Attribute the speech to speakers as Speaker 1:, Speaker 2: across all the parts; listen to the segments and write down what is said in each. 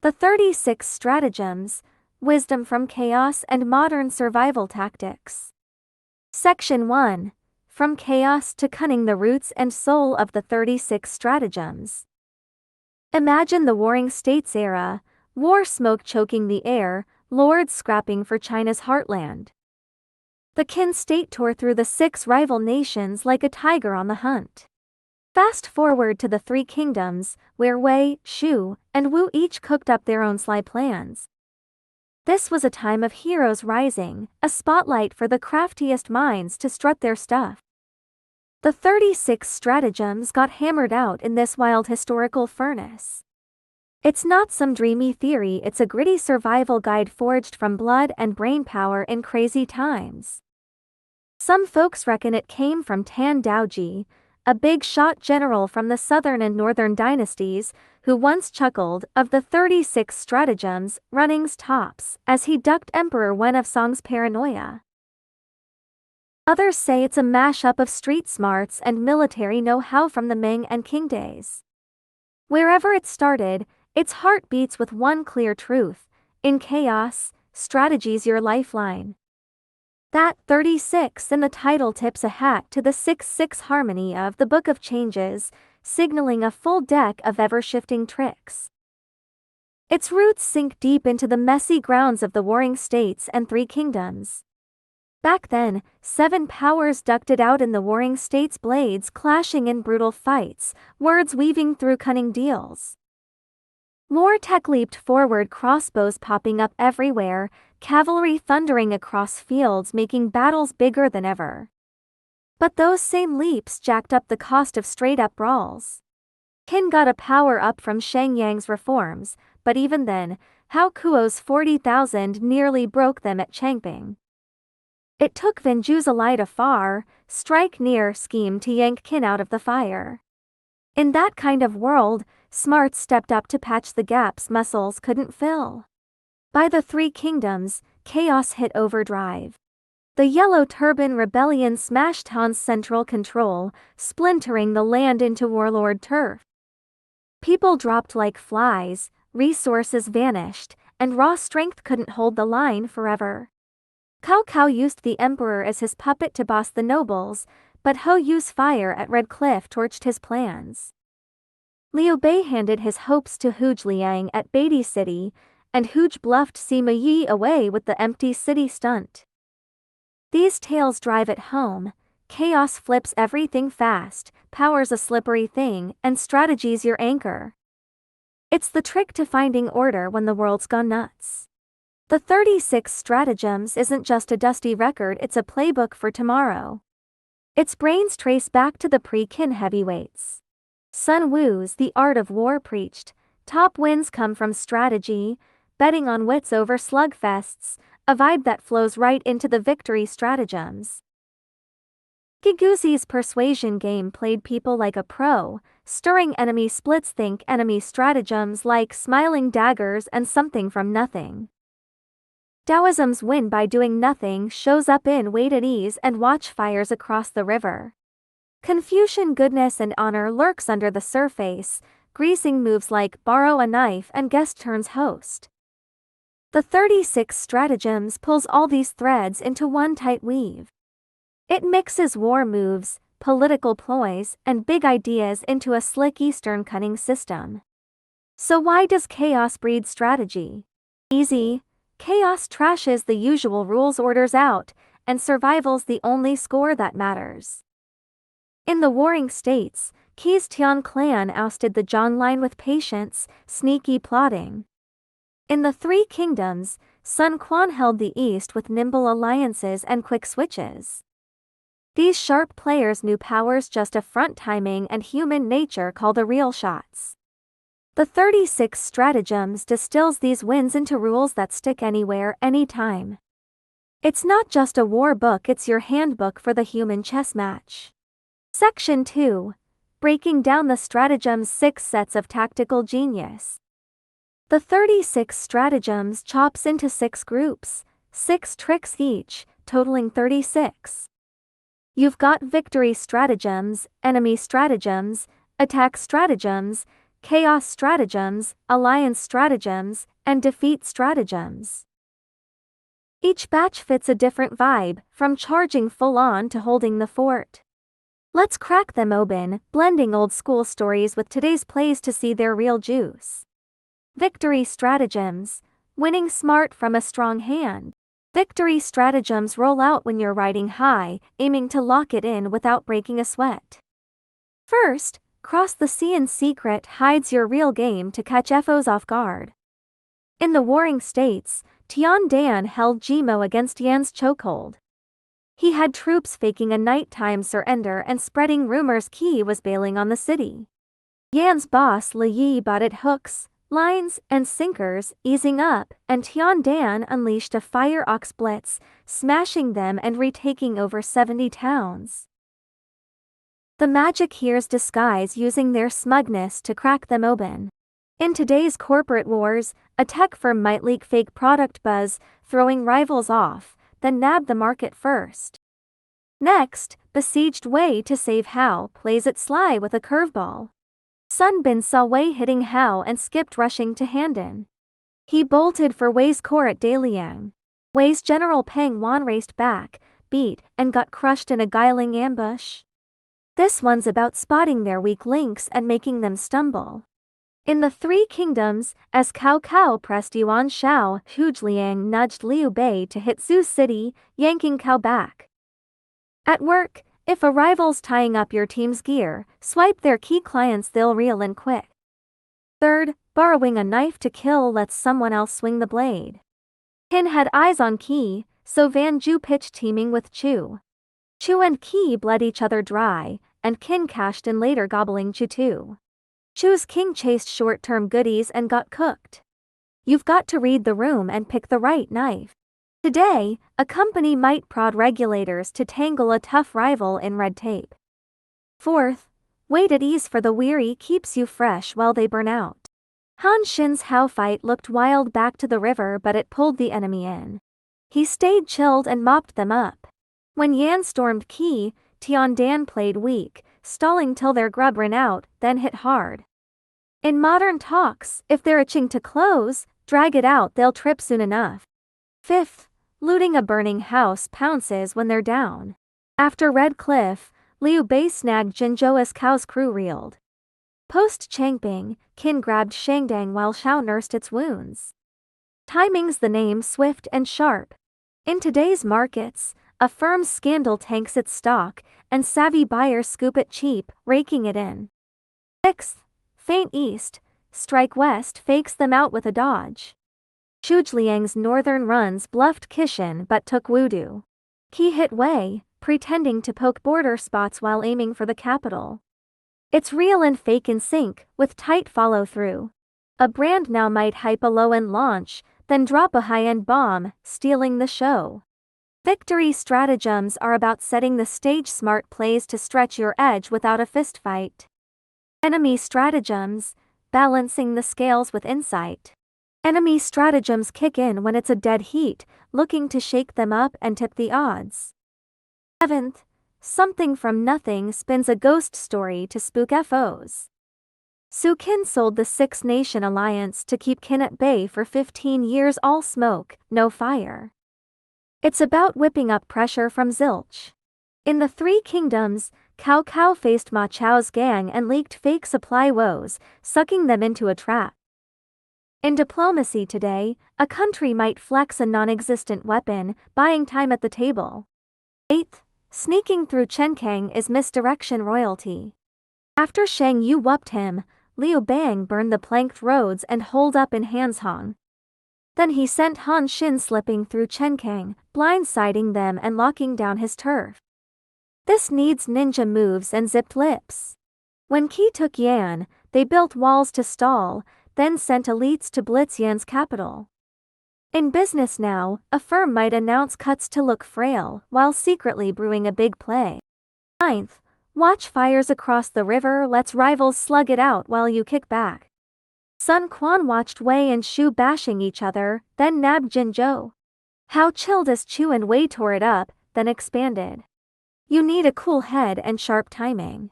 Speaker 1: The 36 Stratagems, Wisdom from Chaos and Modern Survival Tactics. Section 1. From Chaos to Cunning, the Roots and Soul of the 36 Stratagems. Imagine the Warring States era, war smoke choking the air, lords scrapping for China's heartland. The Qin state tore through the 6 rival nations like a tiger on the hunt. Fast forward to the 3 kingdoms, where Wei, Shu, and Wu each cooked up their own sly plans. This was a time of heroes rising, a spotlight for the craftiest minds to strut their stuff. The 36 stratagems got hammered out in this wild historical furnace. It's not some dreamy theory, it's a gritty survival guide forged from blood and brainpower in crazy times. Some folks reckon it came from Tan Daoji, a big-shot general from the southern and northern dynasties, who once chuckled of the 36 stratagems running's tops as he ducked Emperor Wen of Song's paranoia. Others say it's a mashup of street smarts and military know-how from the Ming and Qing days. Wherever it started, its heart beats with one clear truth: in chaos, strategy's your lifeline. That 36 in the title tips a hat to the 6-6 harmony of the Book of Changes, signaling a full deck of ever-shifting tricks. Its roots sink deep into the messy grounds of the Warring States and 3 kingdoms. Back then, 7 powers ducked it out in the Warring States, blades clashing in brutal fights, words weaving through cunning deals. War tech leaped forward, crossbows popping up everywhere, cavalry thundering across fields, making battles bigger than ever. But those same leaps jacked up the cost of straight-up brawls. Qin got a power-up from Shengyang's reforms, but even then, Hao Kuo's 40,000 nearly broke them at Changping. It took Venju's ally to far, strike near scheme to yank Qin out of the fire. In that kind of world, smarts stepped up to patch the gaps muscles couldn't fill. By the 3 kingdoms, chaos hit overdrive. The Yellow Turban Rebellion smashed Han's central control, splintering the land into warlord turf. People dropped like flies, resources vanished, and raw strength couldn't hold the line forever. Cao Cao used the emperor as his puppet to boss the nobles, but Hou Yu's fire at Red Cliff torched his plans. Liu Bei handed his hopes to Huge Liang at Beatty City, and Huge bluffed Sima Yi away with the empty city stunt. These tales drive it home: chaos flips everything fast, power's a slippery thing, and strategy's your anchor. It's the trick to finding order when the world's gone nuts. The 36 stratagems isn't just a dusty record, it's a playbook for tomorrow. Its brains trace back to the pre-Qin heavyweights. Sun Wu's The Art of War preached, top wins come from strategy, betting on wits over slugfests, a vibe that flows right into the victory stratagems. Giguzi's persuasion game played people like a pro, stirring enemy splits. Think enemy stratagems like smiling daggers and something from nothing. Taoism's win by doing nothing shows up in wait at ease and watch fires across the river. Confucian goodness and honor lurks under the surface, greasing moves like borrow a knife and guest turns host. The 36 stratagems pulls all these threads into one tight weave. It mixes war moves, political ploys, and big ideas into a slick Eastern cunning system. So why does chaos breed strategy? Easy. Chaos trashes the usual rules, orders out, and survival's the only score that matters. In the Warring States, Qi's Tian clan ousted the Zhang line with patience, sneaky plotting. In the 3 kingdoms, Sun Quan held the east with nimble alliances and quick switches. These sharp players knew power's just a front, timing and human nature call the real shots. The 36 stratagems distills these wins into rules that stick anywhere, anytime. It's not just a war book, it's your handbook for the human chess match. Section 2. Breaking down the stratagems' 6 sets of tactical genius. The 36 stratagems chops into 6 groups, 6 tricks each, totaling 36. You've got victory stratagems, enemy stratagems, attack stratagems, chaos stratagems, alliance stratagems, and defeat stratagems. Each batch fits a different vibe, from charging full-on to holding the fort. Let's crack them open, blending old-school stories with today's plays to see their real juice. Victory stratagems. Winning smart from a strong hand. Victory stratagems roll out when you're riding high, aiming to lock it in without breaking a sweat. First, cross the sea in secret hides your real game to catch FOs off guard. In the warring states, Tian Dan held Jimo against Yan's chokehold. He had troops faking a nighttime surrender and spreading rumors Qi was bailing on the city. Yan's boss Li Yi bought hooks, lines, and sinkers, easing up, and Tian Dan unleashed a fire ox blitz, smashing them and retaking over 70 towns. The magic here's disguise using their smugness to crack them open. In today's corporate wars, a tech firm might leak fake product buzz, throwing rivals off, then nab the market first. Next, besieged Wei to save Hao plays it sly with a curveball. Sun Bin saw Wei hitting Hao and skipped rushing to Handan. He bolted for Wei's core at Daliang. Wei's General Peng Wan raced back, beat, and got crushed in a guiling ambush. This one's about spotting their weak links and making them stumble. In the Three Kingdoms, as Cao Cao pressed Yuan Shao, Hu Liang nudged Liu Bei to hit Zhu City, yanking Cao back. At work, if a rival's tying up your team's gear, swipe their key clients, they'll reel in quick. Third, borrowing a knife to kill lets someone else swing the blade. Qin had eyes on Qi, so Van Ju pitched teaming with Chu. Chu and Qi bled each other dry, and Qin cashed in later, gobbling Chu too. Chu's king chased short-term goodies and got cooked. You've got to read the room and pick the right knife. Today, a company might prod regulators to tangle a tough rival in red tape. Fourth, wait at ease for the weary keeps you fresh while they burn out. Han Xin's Hao fight looked wild back to the river, but it pulled the enemy in. He stayed chilled and mopped them up. When Yan stormed Qi, Tian Dan played weak, stalling till their grub ran out, then hit hard. In modern talks, if they're itching to close, drag it out, they'll trip soon enough. Fifth, looting a burning house pounces when they're down. After Red Cliff, Liu Bei snagged Jinzhou as Cao's crew reeled. Post Changping, Qin grabbed Shangdang while Shao nursed its wounds. Timing's the name, swift and sharp. In today's markets, a firm's scandal tanks its stock, and savvy buyers scoop it cheap, raking it in. Sixth, feint east, strike west fakes them out with a dodge. Liang's northern runs bluffed Kishin but took Wudu. Qi hit Wei, pretending to poke border spots while aiming for the capital. It's real and fake in sync, with tight follow-through. A brand now might hype a low-end launch, then drop a high-end bomb, stealing the show. Victory stratagems are about setting the stage, smart plays to stretch your edge without a fistfight. Enemy stratagems, balancing the scales with insight. Enemy stratagems kick in when it's a dead heat, looking to shake them up and tip the odds. 7th, something from nothing spins a ghost story to spook FOs. Su Qin sold the Six Nation Alliance to keep Qin at bay for 15 years, all smoke, no fire. It's about whipping up pressure from zilch. In the Three Kingdoms, Cao Cao faced Ma Chao's gang and leaked fake supply woes, sucking them into a trap. In diplomacy today, a country might flex a non-existent weapon, buying time at the table. 8th, sneaking through Chenkang is misdirection royalty. After Shang Yu whooped him, Liu Bang burned the planked roads and holed up in Hanzhong. Then he sent Han Xin slipping through Chenkang, blindsiding them and locking down his turf. This needs ninja moves and zipped lips. When Qi took Yan, they built walls to stall, then sent elites to blitz Yan's capital. In business now, a firm might announce cuts to look frail, while secretly brewing a big play. 9th, watch fires across the river, let's rivals slug it out while you kick back. Sun Quan watched Wei and Shu bashing each other, then nabbed Jinzhou. How chilled as Chu and Wei tore it up, then expanded. You need a cool head and sharp timing.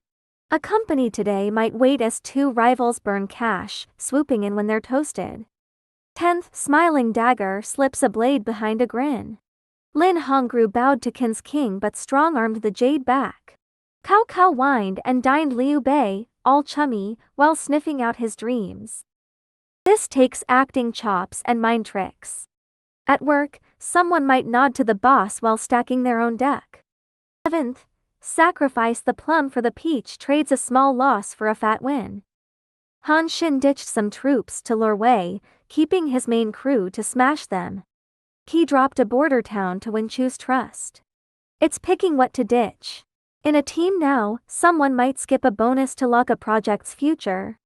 Speaker 1: A company today might wait as two rivals burn cash, swooping in when they're toasted. 10th, smiling dagger slips a blade behind a grin. Lin Hongru bowed to Qin's king but strong-armed the jade back. Cao Cao wined and dined Liu Bei, all chummy, while sniffing out his dreams. This takes acting chops and mind tricks. At work, someone might nod to the boss while stacking their own deck. 7th, sacrifice the plum for the peach trades a small loss for a fat win. Han Xin ditched some troops to lure Wei, keeping his main crew to smash them. He dropped a border town to win Chu's trust. It's picking what to ditch. In a team now, someone might skip a bonus to lock a project's future.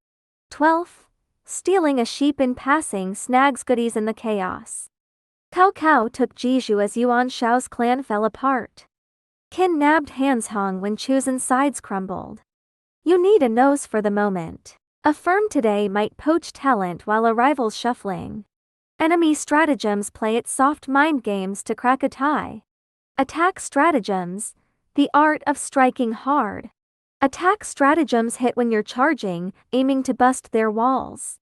Speaker 1: 12th, stealing a sheep in passing snags goodies in the chaos. Cao Cao took Jiju as Yuan Shao's clan fell apart. Qin nabbed Han's Hong when Chu's insides crumbled. You need a nose for the moment. A firm today might poach talent while a rival's shuffling. Enemy stratagems play its soft mind games to crack a tie. Attack stratagems, the art of striking hard. Attack stratagems hit when you're charging, aiming to bust their walls.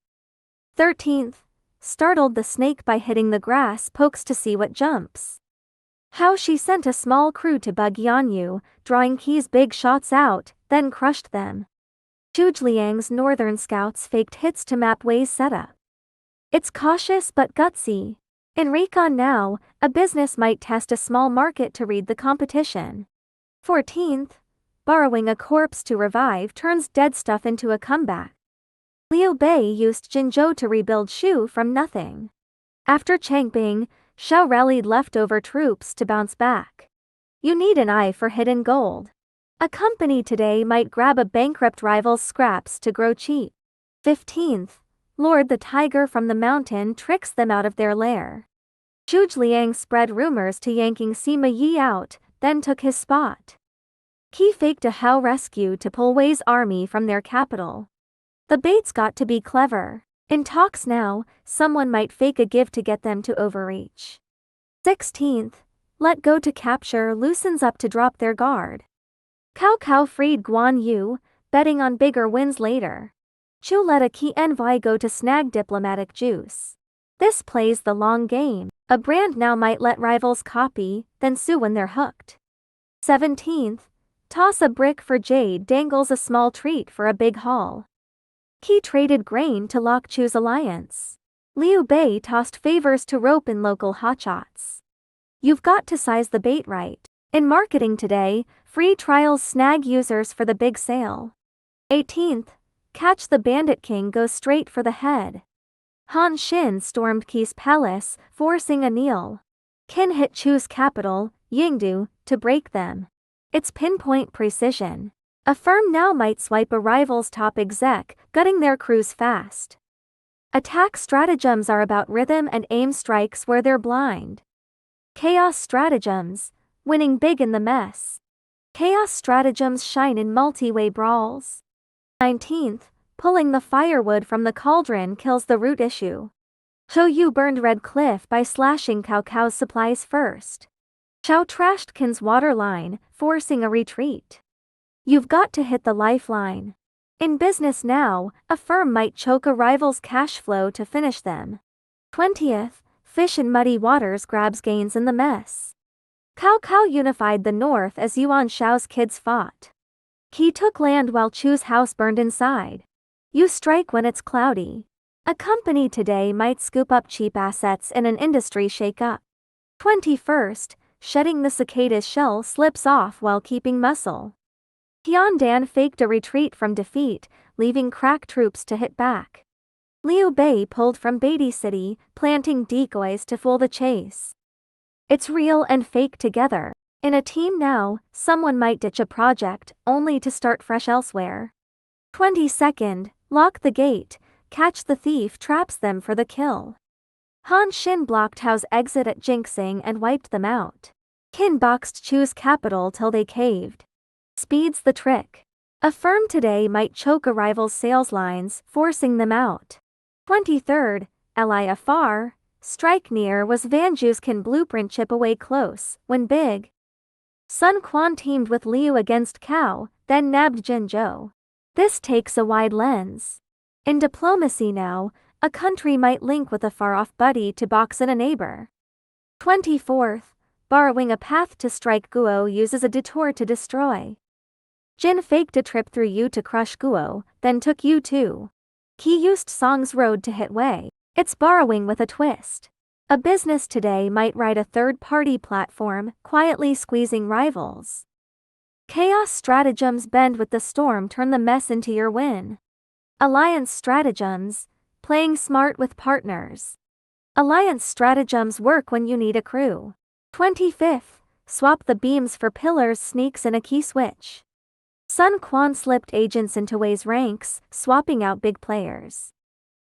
Speaker 1: 13th, startled the snake by hitting the grass pokes to see what jumps. How she sent a small crew to bug Yanyu, drawing Qi's big shots out, then crushed them. Zhuge northern scouts faked hits to map Wei's setup. It's cautious but gutsy. In recon now, a business might test a small market to read the competition. 14th, borrowing a corpse to revive turns dead stuff into a comeback. Liu Bei used Jinzhou to rebuild Shu from nothing. After Changbing, Shao rallied leftover troops to bounce back. You need an eye for hidden gold. A company today might grab a bankrupt rival's scraps to grow cheap. 15th, Lord the Tiger from the mountain tricks them out of their lair. Zhuge Liang spread rumors to yanking Sima Yi out, then took his spot. Qi faked a Hao rescue to pull Wei's army from their capital. The bait's got to be clever. In talks now, someone might fake a give to get them to overreach. 16th, let go to capture loosens up to drop their guard. Cao Cao freed Guan Yu, betting on bigger wins later. Chu let a Qi envoy go to snag diplomatic juice. This plays the long game. A brand now might let rivals copy, then sue when they're hooked. 17th, toss a brick for jade dangles a small treat for a big haul. Qi traded grain to lock Chu's alliance. Liu Bei tossed favors to rope in local hotshots. You've got to size the bait right. In marketing today, free trials snag users for the big sale. 18th, catch the bandit king goes straight for the head. Han Xin stormed Qi's palace, forcing a kneel. Qin hit Chu's capital, Yingdu, to break them. It's pinpoint precision. A firm now might swipe a rival's top exec, gutting their crews fast. Attack stratagems are about rhythm and aim strikes where they're blind. Chaos stratagems, winning big in the mess. Chaos stratagems shine in multi-way brawls. 19th, pulling the firewood from the cauldron kills the root issue. Zhou Yu burned Red Cliff by slashing Cao Cao's supplies first. Zhao trashed Qin's waterline, forcing a retreat. You've got to hit the lifeline. In business now, a firm might choke a rival's cash flow to finish them. 20th, fish in muddy waters grabs gains in the mess. Cao Cao unified the north as Yuan Shao's kids fought. Qi took land while Chu's house burned inside. You strike when it's cloudy. A company today might scoop up cheap assets in an industry shake-up. 21st, shedding the cicada's shell slips off while keeping muscle. Tiandan faked a retreat from defeat, leaving crack troops to hit back. Liu Bei pulled from Beatty City, planting decoys to fool the chase. It's real and fake together. In a team now, someone might ditch a project, only to start fresh elsewhere. 22nd, lock the gate, catch the thief traps them for the kill. Han Xin blocked Hao's exit at Jinxing and wiped them out. Qin boxed Chu's capital till they caved. Speed's the trick. A firm today might choke a rival's sales lines, forcing them out. 23rd, ally afar, strike near was Van Juskin blueprint chip away close, when big. Sun Quan teamed with Liu against Cao, then nabbed Jinzhou. This takes a wide lens. In diplomacy now, a country might link with a far-off buddy to box in a neighbor. 24th, borrowing a path to strike Guo uses a detour to destroy. Jin faked a trip through Yu to crush Guo, then took Yu too. He used Song's road to hit Wei. It's borrowing with a twist. A business today might ride a third-party platform, quietly squeezing rivals. Chaos stratagems bend with the storm, turn the mess into your win. Alliance stratagems, playing smart with partners. Alliance stratagems work when you need a crew. 25th, swap the beams for pillars, sneaks in a key switch. Sun Quan slipped agents into Wei's ranks, swapping out big players.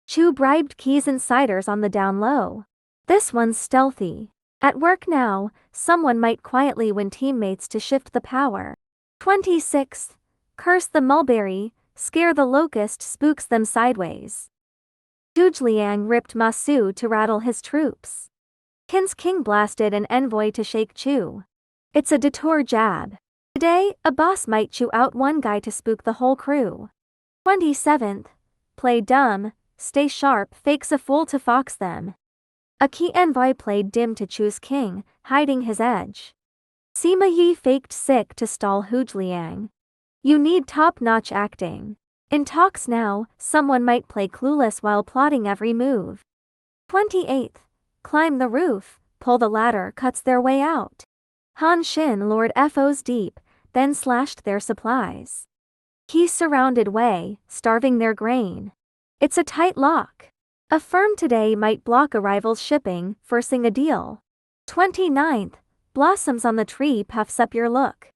Speaker 1: Chu bribed Key's insiders on the down low. This one's stealthy. At work now, someone might quietly win teammates to shift the power. 26th, curse the mulberry, scare the locust, spooks them sideways. Zhuge ripped Ma Su to rattle his troops. Qin's king blasted an envoy to shake Chu. It's a detour jab. Today, a boss might chew out one guy to spook the whole crew. 27th, play dumb, stay sharp, fakes a fool to fox them. A key envoy played dim to choose king, hiding his edge. Sima Yi faked sick to stall Zhuge Liang. You need top-notch acting. In talks now, someone might play clueless while plotting every move. 28th, climb the roof, pull the ladder, cuts their way out. Han Xin lured FOs deep, then slashed their supplies. He surrounded Wei, starving their grain. It's a tight lock. A firm today might block a rival's shipping, forcing a deal. 29th, blossoms on the tree puffs up your look.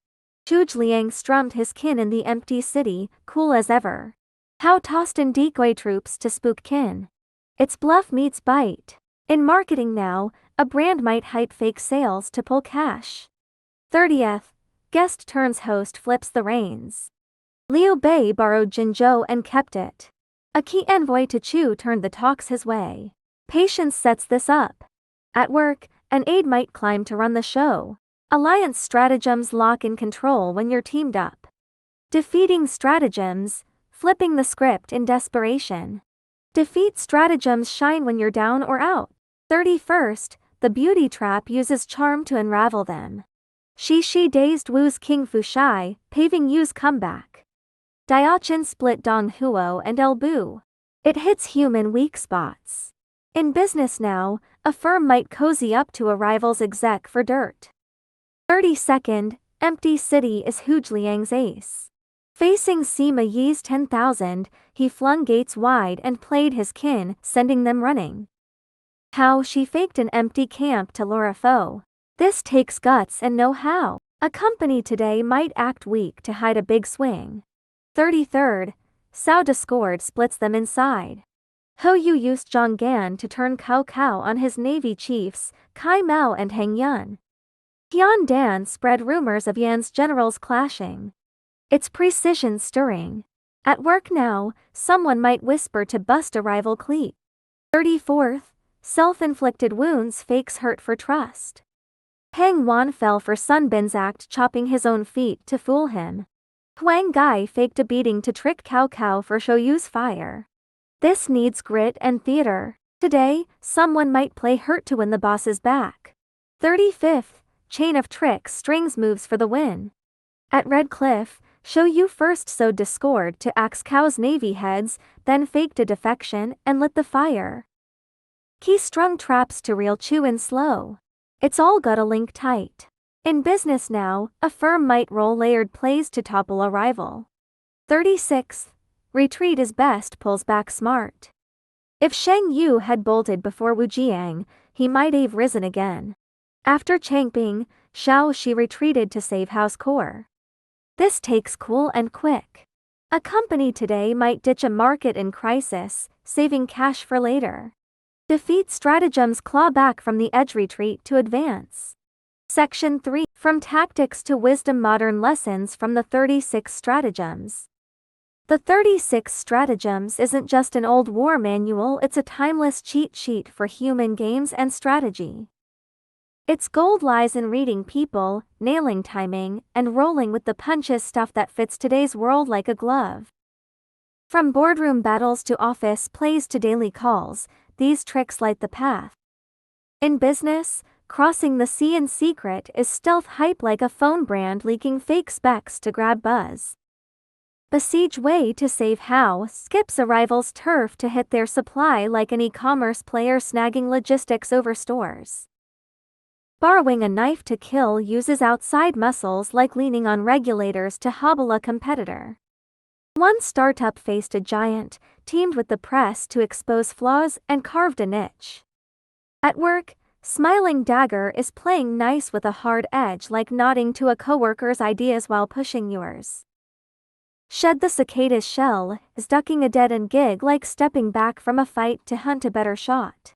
Speaker 1: Zhuge Liang strummed his kin in the empty city, cool as ever. How tossed in decoy troops to spook kin. It's bluff meets bite. In marketing now, a brand might hype fake sales to pull cash. 30th, guest turns host, flips the reins. Liu Bei borrowed Jinzhou and kept it. A key envoy to Chu turned the talks his way. Patience sets this up. At work, an aide might climb to run the show. Alliance stratagems lock in control when you're teamed up. Defeating stratagems, flipping the script in desperation. Defeat stratagems shine when you're down or out. 31st, the beauty trap uses charm to unravel them. Shi dazed Wu's King Fushai, paving Yu's comeback. Diachin split Dong Huo and El Bu. It hits human weak spots. In business now, a firm might cozy up to a rival's exec for dirt. 32nd, empty city is Zhuge Liang's ace. Facing Sima Yi's 10,000, he flung gates wide and played his kin, sending them running. How she faked an empty camp to lure a foe. This takes guts and know-how. A company today might act weak to hide a big swing. 33rd, Cao Discord splits them inside. Hou Yu used Zhang Gan to turn Cao Cao on his navy chiefs, Kai Mao and Heng Yun. Tian Dan spread rumors of Yan's generals clashing. It's precision stirring. At work now, someone might whisper to bust a rival clique. 34th, self-inflicted wounds fakes hurt for trust. Peng Wan fell for Sun Bin's act, chopping his own feet to fool him. Huang Gai faked a beating to trick Cao Cao for Shoyu's fire. This needs grit and theater. Today, someone might play hurt to win the boss's back. 35th, chain of tricks, strings moves for the win. At Red Cliff, Shoyu first sowed discord to axe Cao's navy heads, then faked a defection and lit the fire. He strung traps to reel Chu in slow. It's all gotta link tight. In business now, a firm might roll layered plays to topple a rival. 36th, retreat is best, pulls back smart. If Sheng Yu had bolted before Wu Jiang, he might have risen again. After Changping, Xiao Shi retreated to save House Core. This takes cool and quick. A company today might ditch a market in crisis, saving cash for later. Defeat stratagems, claw back from the edge, retreat to advance. Section 3, From Tactics to Wisdom, Modern Lessons from the 36 Stratagems. The 36 Stratagems isn't just an old war manual, it's a timeless cheat sheet for human games and strategy. Its gold lies in reading people, nailing timing, and rolling with the punches, stuff that fits today's world like a glove. From boardroom battles to office plays to daily calls, these tricks light the path. In business, crossing the sea in secret is stealth hype, like a phone brand leaking fake specs to grab buzz. Besiege way to save how skips a rival's turf to hit their supply, like an e-commerce player snagging logistics over stores. Borrowing a knife to kill uses outside muscles, like leaning on regulators to hobble a competitor. One startup faced a giant, teamed with the press to expose flaws, and carved a niche. At work, smiling dagger is playing nice with a hard edge, like nodding to a coworker's ideas while pushing yours. Shed the cicada's shell is ducking a dead-end gig, like stepping back from a fight to hunt a better shot.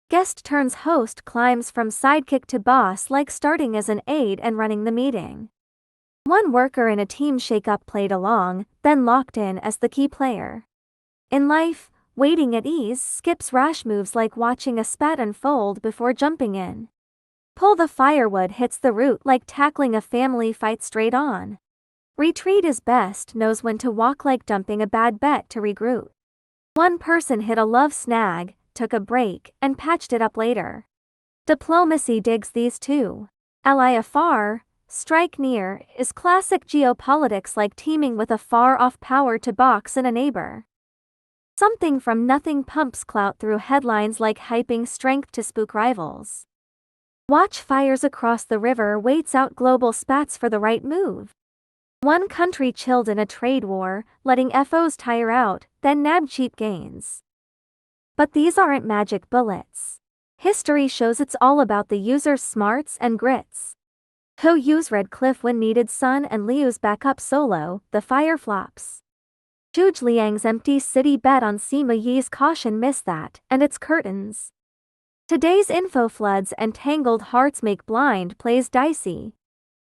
Speaker 1: Guest turns host climbs from sidekick to boss, like starting as an aide and running the meeting. One worker in a team shakeup played along, then locked in as the key player. In life, waiting at ease skips rash moves, like watching a spat unfold before jumping in. Pull the firewood hits the root, like tackling a family fight straight on. Retreat is best, knows when to walk, like dumping a bad bet to regroup. One person hit a love snag, took a break, and patched it up later. Diplomacy digs these too. Ally afar, strike near is classic geopolitics, like teaming with a far-off power to box in a neighbor. Something from nothing pumps clout through headlines, like hyping strength to spook rivals. Watch fires across the river, waits out global spats for the right move. One country chilled in a trade war, letting FOs tire out, then nab cheap gains. But these aren't magic bullets. History shows it's all about the user's smarts and grits. Who use Red Cliff when needed, Sun and Liu's backup solo, the fire flops. Zhuge Liang's empty city bet on Sima Yi's caution, miss that, and its curtains. Today's info floods and tangled hearts make blind plays dicey.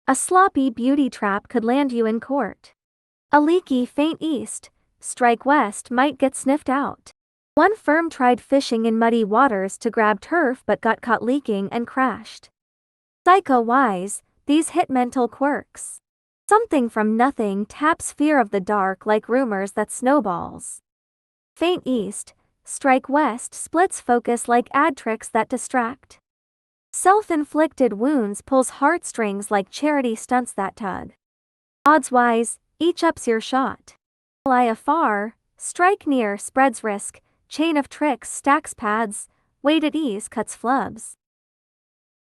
Speaker 1: A sloppy beauty trap could land you in court. A leaky feint east, strike west might get sniffed out. One firm tried fishing in muddy waters to grab turf but got caught leaking and crashed. Psycho-wise, these hit mental quirks. Something from nothing taps fear of the dark, like rumors that snowballs. Feint east, strike west splits focus, like ad tricks that distract. Self-inflicted wounds pulls heartstrings, like charity stunts that tug. Odds-wise, each ups your shot. Lie afar, strike near spreads risk, chain of tricks stacks pads, wait at ease cuts flubs.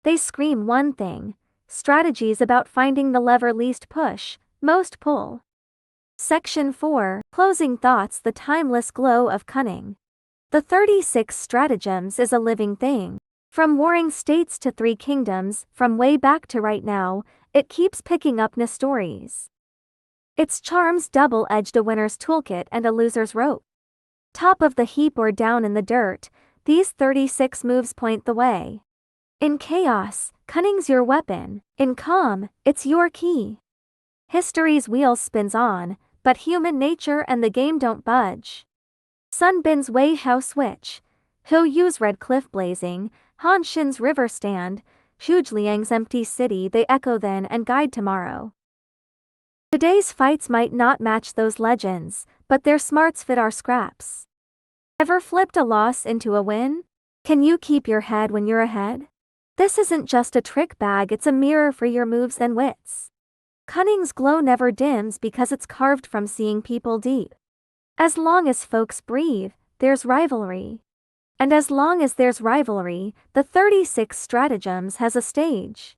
Speaker 1: They scream one thing, strategies about finding the lever least push, most pull. Section 4, Closing Thoughts, the timeless glow of cunning. The 36 Stratagems is a living thing. From warring states to 3 kingdoms, from way back to right now, it keeps picking up new stories. Its charms double-edged, a winner's toolkit and a loser's rope. Top of the heap or down in the dirt, these 36 moves point the way. In chaos, cunning's your weapon. In calm, it's your key. History's wheel spins on, but human nature and the game don't budge. Sun Bin's Wei Hao switch. Who use Red Cliff blazing, Han Shin's river stand, Zhuge Liang's empty city, they echo then and guide tomorrow. Today's fights might not match those legends, but their smarts fit our scraps. Ever flipped a loss into a win? Can you keep your head when you're ahead? This isn't just a trick bag, it's a mirror for your moves and wits. Cunning's glow never dims because it's carved from seeing people deep. As long as folks breathe, there's rivalry. And as long as there's rivalry, the 36 Stratagems has a stage.